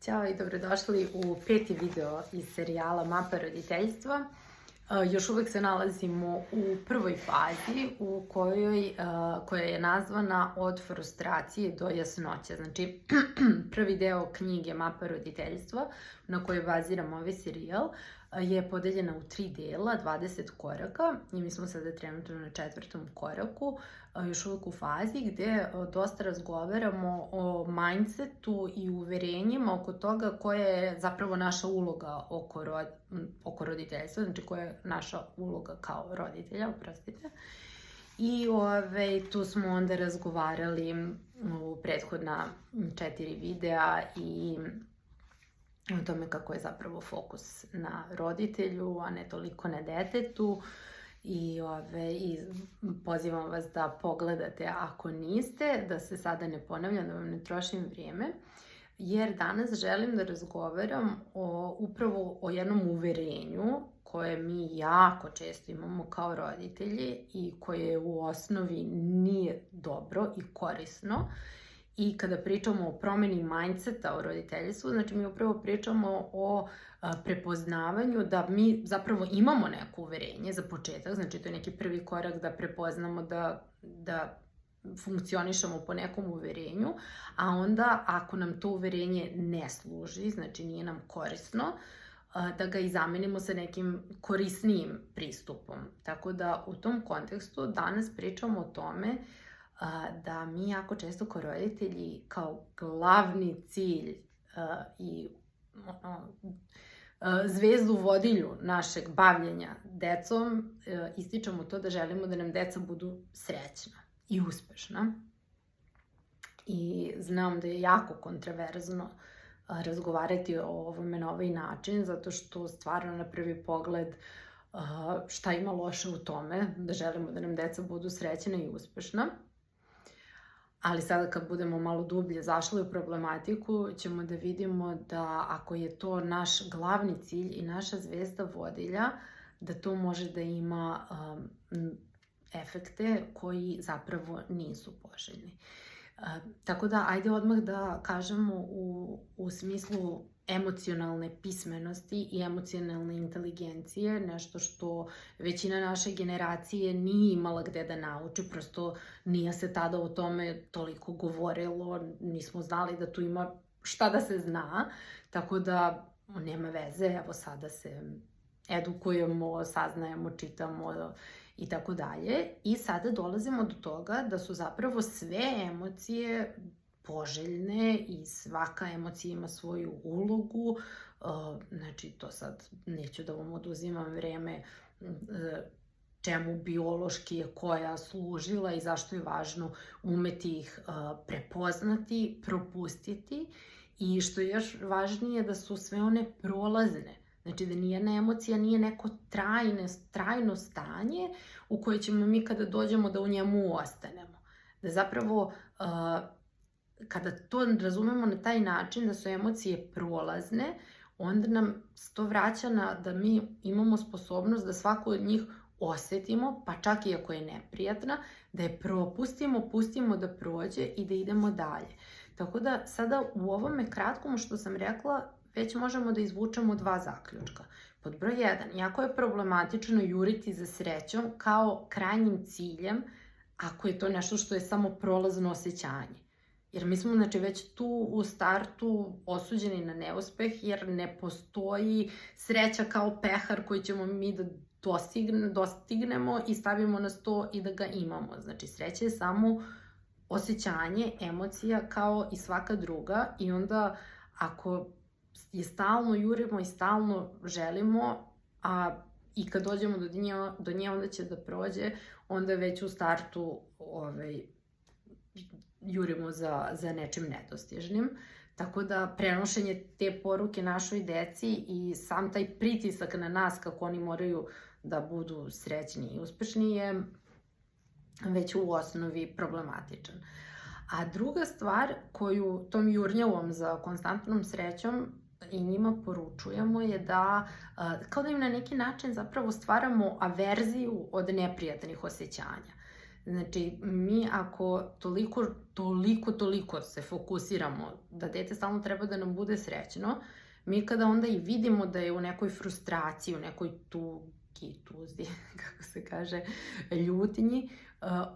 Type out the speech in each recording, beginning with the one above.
Ćao i dobrodošli u peti video iz serijala Mapa roditeljstva. Još uvek se nalazimo u prvoj fazi koja je nazvana Od frustracije do jasnoće. Znači, prvi deo knjige Mapa roditeljstva na kojoj baziramo ovaj serijal je podeljena u 3 dela, 20 koraka i mi smo sada trenutno na 4. koraku, još uvek u fazi gde dosta razgovaramo o mindsetu i uverenjima oko toga koja je zapravo naša uloga oko roditeljstva, znači koja je naša uloga kao roditelja, oprostite. I tu smo onda razgovarali u prethodna 4 videa i o tome kako je zapravo fokus na roditelju, a ne toliko na detetu. I pozivam vas da pogledate ako niste, da se sada ne ponavljam, da vam ne trošim vrijeme, jer danas želim da razgovaram upravo o jednom uverenju koje mi jako često imamo kao roditelji i koje u osnovi nije dobro i korisno. I kada pričamo o promeni mindseta u roditeljstvu, znači mi upravo pričamo o prepoznavanju da mi zapravo imamo neko uverenje za početak, znači to je neki prvi korak da prepoznamo da funkcionišemo po nekom uverenju, a onda ako nam to uverenje ne služi, znači nije nam korisno, da ga i zamenimo sa nekim korisnijim pristupom. Tako da u tom kontekstu danas pričamo o tome da mi jako često kao roditelji kao glavni cilj i zvezdu vodilju našeg bavljenja decom ističemo to da želimo da nam deca budu srećna i uspešna. I znam da je jako kontroverzno razgovarati o ovome na ovaj način, zato što stvarno na prvi pogled šta ima loše u tome da želimo da nam deca budu srećna i uspešna. Ali sada kad budemo malo dublje zašli u problematiku, ćemo da vidimo da ako je to naš glavni cilj i naša zvezda vodilja, da to može da ima efekte koji zapravo nisu poželjni. Tako da, ajde odmah da kažemo u smislu emocionalne pismenosti i emocionalne inteligencije, nešto što većina naše generacije nije imala gde da nauči, prosto nije se tada o tome toliko govorilo, nismo znali da tu ima šta da se zna, tako da nema veze, evo sada se edukujemo, saznajemo, čitamo i tako dalje. I sada dolazimo do toga da su zapravo sve emocije poželjne i svaka emocija ima svoju ulogu. Znači, to sad neću da vam oduzimam vreme čemu biološki je koja služila i zašto je važno umeti ih prepoznati, propustiti i što je još važnije da su sve one prolazne. Znači da nijedna emocija nije neko trajno stanje u koje ćemo mi kada dođemo da u njemu ostanemo. Da zapravo kada to razumemo na taj način da su emocije prolazne, onda nam to vraća da mi imamo sposobnost da svaku od njih osetimo, pa čak i ako je neprijatna, da je propustimo, pustimo da prođe i da idemo dalje. Tako da sada u ovome kratkom što sam rekla, već možemo da izvučemo 2 zaključka. Pod broj 1, jako je problematično juriti za srećom kao krajnjim ciljem ako je to nešto što je samo prolazno osjećanje. Jer mi smo znači već tu u startu osuđeni na neuspeh jer ne postoji sreća kao pehar koji ćemo mi da dostignemo i stavimo na sto i da ga imamo. Znači sreća je samo osjećanje, emocija kao i svaka druga i onda ako je stalno jurimo i stalno želimo, a i kad dođemo do nje onda će da prođe, onda već u startu jurimo za nečim nedostižnim. Tako da prenošenje te poruke našoj deci i sam taj pritisak na nas kako oni moraju da budu srećni i uspešni je već u osnovi problematičan. A druga stvar koju tom jurnjavom za konstantnom srećom i njima poručujemo je da kao da im na neki način zapravo stvaramo averziju od neprijatnih osjećanja. Znači, mi ako toliko se fokusiramo da dete stalno treba da nam bude srećno, mi kada onda i vidimo da je u nekoj frustraciji, u nekoj tuzi, kako se kaže, ljutnji,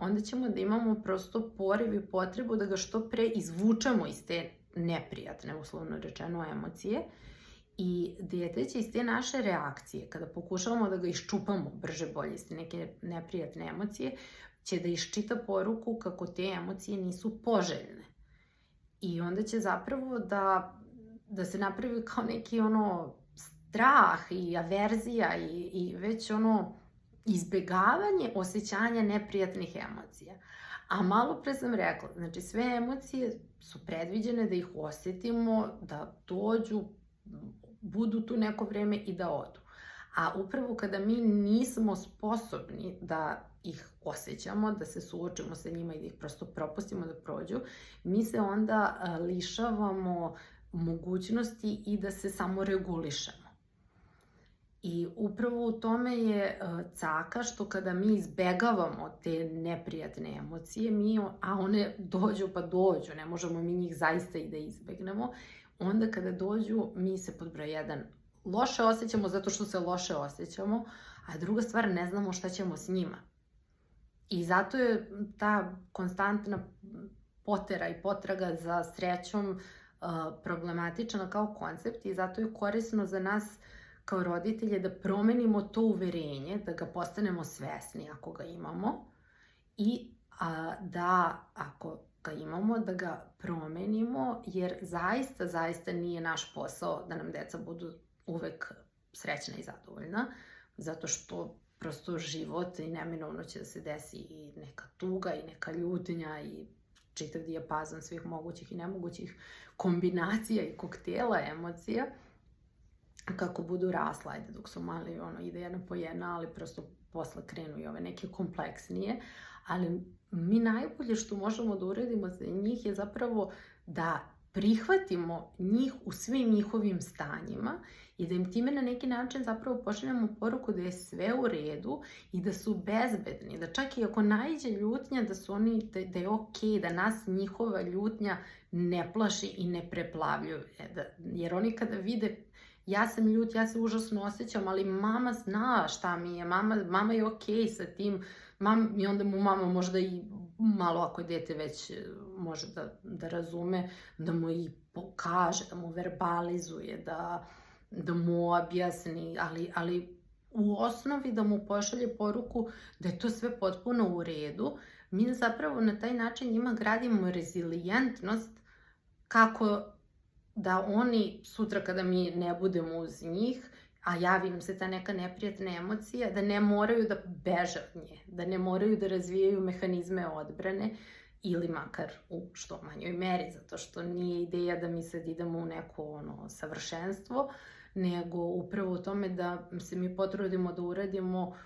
onda ćemo da imamo prosto poriv i potrebu da ga što pre izvučemo iz te neprijatne, uslovno rečeno, emocije. I dete će iz te naše reakcije, kada pokušavamo da ga iščupamo brže bolje iz te neke neprijatne emocije, će da iščita poruku kako te emocije nisu poželjne. I onda će zapravo da se napravi kao neki strah i averzija i već izbegavanje osjećanja neprijatnih emocija. A malo pre sam rekla, znači sve emocije su predviđene da ih osjetimo, da dođu, budu tu neko vreme i da odu. A upravo kada mi nismo sposobni da ih osjećamo, da se suočimo sa njima i da ih prosto propustimo da prođu, mi se onda lišavamo mogućnosti i da se samo regulišemo. I upravo u tome je caka što kada mi izbegavamo te neprijatne emocije, a one dođu pa dođu, ne možemo mi njih zaista i da izbegnemo, onda kada dođu mi se pod broj 1 loše osjećamo zato što se loše osjećamo, a druga stvar, ne znamo šta ćemo s njima. I zato je ta konstantna potera i potraga za srećom problematična kao koncept i zato je korisno za nas kao roditelje da promenimo to uverenje, da ga postanemo svesni ako ga imamo i da ako ga imamo, da ga promenimo, jer zaista nije naš posao da nam deca budu uvek srećna i zadovoljna, zato što prosto život i neminovno će da se desi i neka tuga i neka ljutnja i čitav dijapazon svih mogućih i nemogućih kombinacija i koktela emocija, kako budu rasla, ajde dok su mali, ide jedna po jedna, ali prosto posle krenu i ove neke kompleksnije, ali mi najbolje što možemo da uradimo za njih je zapravo da prihvatimo njih u svim njihovim stanjima i da im time na neki način zapravo pošaljemo poruku da je sve u redu i da su bezbedni, da čak i ako naiđe ljutnja da je okej, da nas njihova ljutnja ne plaši i ne preplavljuje, jer oni kada vide ja sam ljut, ja se užasno osjećam, ali mama zna šta mi je, mama je okej sa tim, i onda mu mama možda i malo, ako je dete već može da razume, da mu i pokaže, da mu verbalizuje, da mu objasni, ali u osnovi da mu pošalje poruku da je to sve potpuno u redu. Mi zapravo na taj način njima gradimo rezilijentnost kako da oni sutra kada mi ne budemo uz njih, a javi im se ta neka neprijatna emocija, da ne moraju da beže od nje, da ne moraju da razvijaju mehanizme odbrane ili makar u što manjoj meri, zato što nije ideja da mi sad idemo u neko savršenstvo, nego upravo u tome da se mi potrudimo da uradimo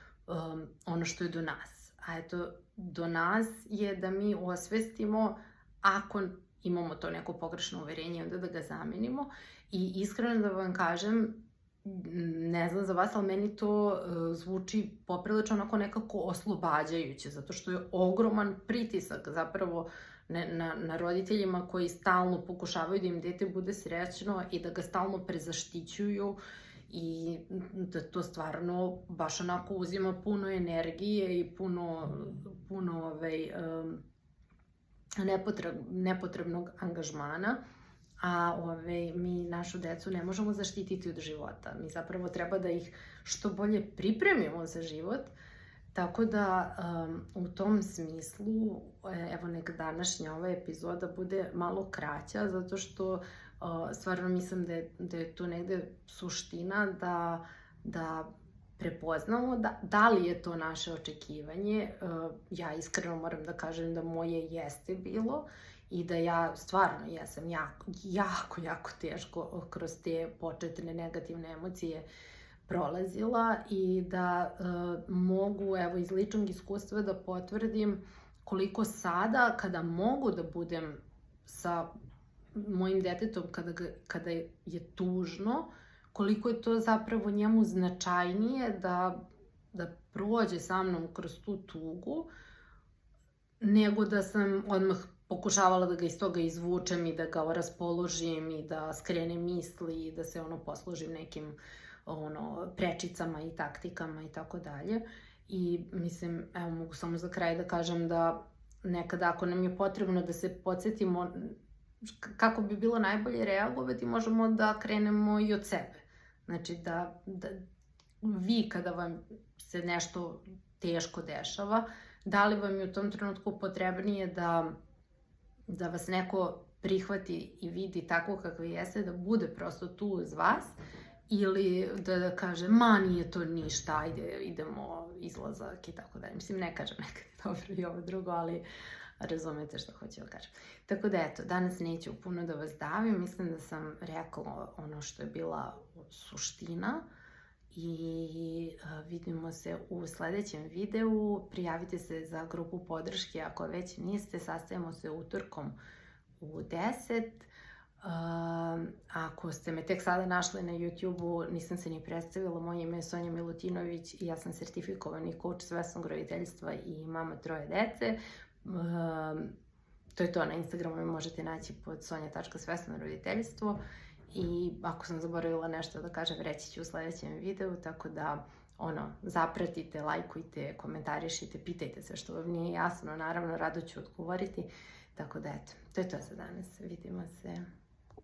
ono što je do nas. A eto, do nas je da mi osvestimo ako imamo to neko pogrešno uverenje, onda da ga zamenimo. I iskreno da vam kažem, ne znam za vas, ali meni to zvuči poprilično onako nekako oslobađajuće, zato što je ogroman pritisak zapravo na roditeljima koji stalno pokušavaju da im dete bude srećno i da ga stalno prezaštićuju i da to stvarno baš onako uzima puno energije i puno nepotrebnog angažmana, a mi našu decu ne možemo zaštititi od života. Mi zapravo treba da ih što bolje pripremimo za život, tako da u tom smislu, evo neka današnja ova epizoda bude malo kraća, zato što stvarno mislim da je tu negde suština da prepoznamo da li je to naše očekivanje. Ja iskreno moram da kažem da moje jeste bilo i da ja stvarno jesam jako teško kroz te početne negativne emocije prolazila i da mogu evo iz ličnog iskustva da potvrdim koliko sada kada mogu da budem sa mojim detetom kada je tužno, koliko je to zapravo njemu značajnije da prođe sa mnom kroz tu tugu nego da sam odmah pokušavala da ga iz toga izvučem i da ga raspoložim i da skrenem misli i da se poslužim nekim prečicama i taktikama i tako dalje. I mislim, evo mogu samo za kraj da kažem da nekada ako nam je potrebno da se podsjetimo kako bi bilo najbolje reagovati, možemo da krenemo i od sebe. Znači da vi kada vam se nešto teško dešava, da li vam je u tom trenutku potrebnije da vas neko prihvati i vidi tako kakve jeste, da bude prosto tu uz vas, ili da kaže, ma nije to ništa, ajde, idemo, izlazak i tako dalje. Mislim, ne kažem nekad dobro i ovo drugo, ali razumete što hoću da kažem. Tako da eto, danas neću puno da vas davim, mislim da sam rekla ono što je bila suština i vidimo se u sledećem videu. Prijavite se za grupu podrške ako već niste, sastajemo se utorkom u 10. Ako ste me tek sada našli na YouTube-u, nisam se ni predstavila, moje ime je Sonja Milutinović i ja sam sertifikovani coach svesnog roditeljstva i mama 3 dece. To je to, na Instagramu me možete naći pod sonja.svesnoroditeljstvo i ako sam zaboravila nešto da kažem, reći ću u sledećem videu, tako da zapratite, lajkujte, komentarišite, pitajte se što vam nije jasno, naravno rado ću odgovoriti, tako da eto, to je to za danas, vidimo se.